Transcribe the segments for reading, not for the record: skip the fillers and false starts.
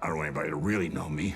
I don't want anybody to really know me.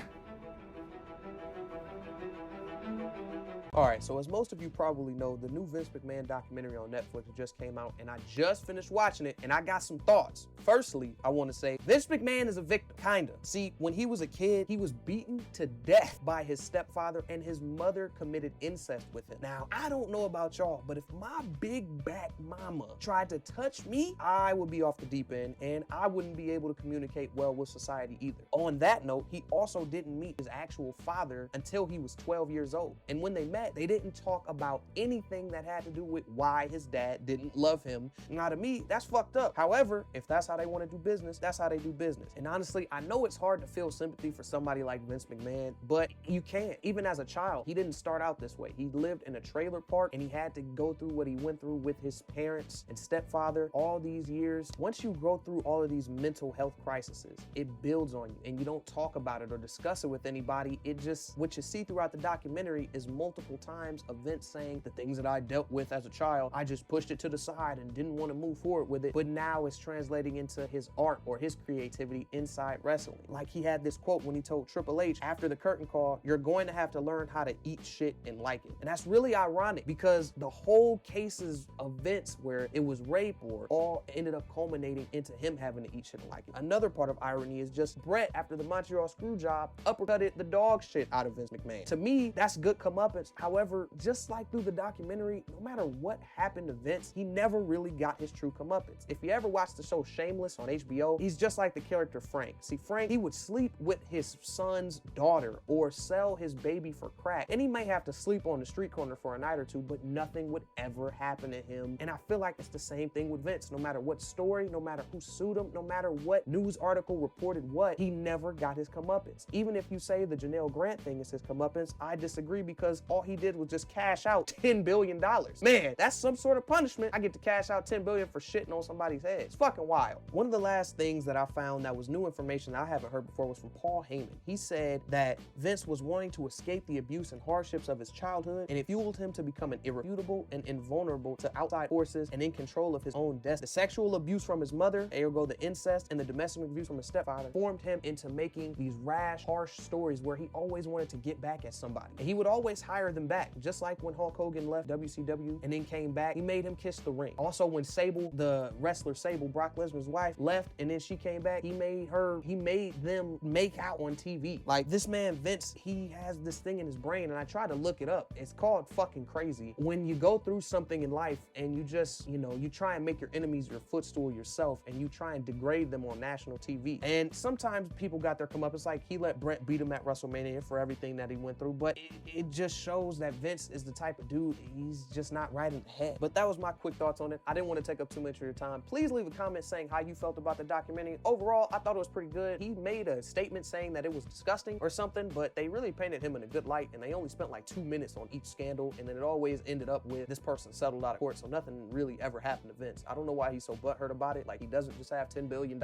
Alright, so as most of you probably know, the new Vince McMahon documentary on Netflix just came out, and I just finished watching it, and I got some thoughts. Firstly, I want to say, Vince McMahon is a victim, kinda. See, when he was a kid, he was beaten to death by his stepfather, and his mother committed incest with him. Now, I don't know about y'all, but if my big back mama tried to touch me, I would be off the deep end, and I wouldn't be able to communicate well with society either. On that note, he also didn't meet his actual father until he was 12 years old, and when they met, they didn't talk about anything that had to do with why his dad didn't love him. Now, to me, that's fucked up. However, if that's how they want to do business, that's how they do business. And honestly, I know it's hard to feel sympathy for somebody like Vince McMahon, but you can't. Even as a child, he didn't start out this way. He lived in a trailer park, and he had to go through what he went through with his parents and stepfather all these years. Once you go through all of these mental health crises, it builds on you, and you don't talk about it or discuss it with anybody. It just, what you see throughout the documentary is multiple times of Vince saying the things that I dealt with as a child, I just pushed it to the side and didn't want to move forward with it, but now it's translating into his art or his creativity inside wrestling. Like, he had this quote when he told Triple H after the curtain call, "You're going to have to learn how to eat shit and like it." And that's really ironic because the whole cases of Vince where it was rape or all ended up culminating into him having to eat shit and like it. Another part of irony is just Brett, after the Montreal screw job, uppercutted the dog shit out of Vince McMahon. To me, that's good comeuppance. However, just like through the documentary, no matter what happened to Vince, he never really got his true comeuppance. If you ever watched the show Shameless on HBO, he's just like the character Frank. See, Frank, he would sleep with his son's daughter or sell his baby for crack, and he may have to sleep on the street corner for a night or two, but nothing would ever happen to him. And I feel like it's the same thing with Vince. No matter what story, no matter who sued him, no matter what news article reported what, he never got his comeuppance. Even if you say the Janelle Grant thing is his comeuppance, I disagree because all he did was just cash out $10 billion. Man, that's some sort of punishment. I get to cash out $10 billion for shitting on somebody's head. It's fucking wild. One of the last things that I found that was new information that I haven't heard before was from Paul Heyman. He said that Vince was wanting to escape the abuse and hardships of his childhood, and it fueled him to become an irrefutable and invulnerable to outside forces and in control of his own destiny. The sexual abuse from his mother, ergo the incest, and the domestic abuse from his stepfather formed him into making these rash, harsh stories where he always wanted to get back at somebody. And he would always hire them back, just like when Hulk Hogan left WCW and then came back, he made him kiss the ring. Also, when Sable, the wrestler Sable, Brock Lesnar's wife, left and then she came back, he made them make out on TV. Like, this man Vince, he has this thing in his brain, and I tried to look it up. It's called fucking crazy. When you go through something in life and you just, you try and make your enemies your footstool yourself, and you try and degrade them on national TV. And sometimes people got their comeuppance, like he let Brett beat him at WrestleMania for everything that he went through, but it just shows that Vince is the type of dude, he's just not right in the head. But that was my quick thoughts on it. I didn't want to take up too much of your time. Please leave a comment saying how you felt about the documentary. Overall, I thought it was pretty good. He made a statement saying that it was disgusting or something, but they really painted him in a good light, and they only spent like 2 minutes on each scandal, and then it always ended up with this person settled out of court, so nothing really ever happened to Vince. I don't know why he's so butthurt about it. Like, he doesn't just have $10 billion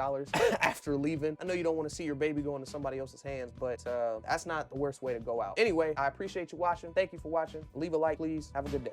after leaving. I know you don't want to see your baby go into somebody else's hands, but that's not the worst way to go out. Anyway, I appreciate you watching. Thank you for watching. Leave a like, please. Have a good day.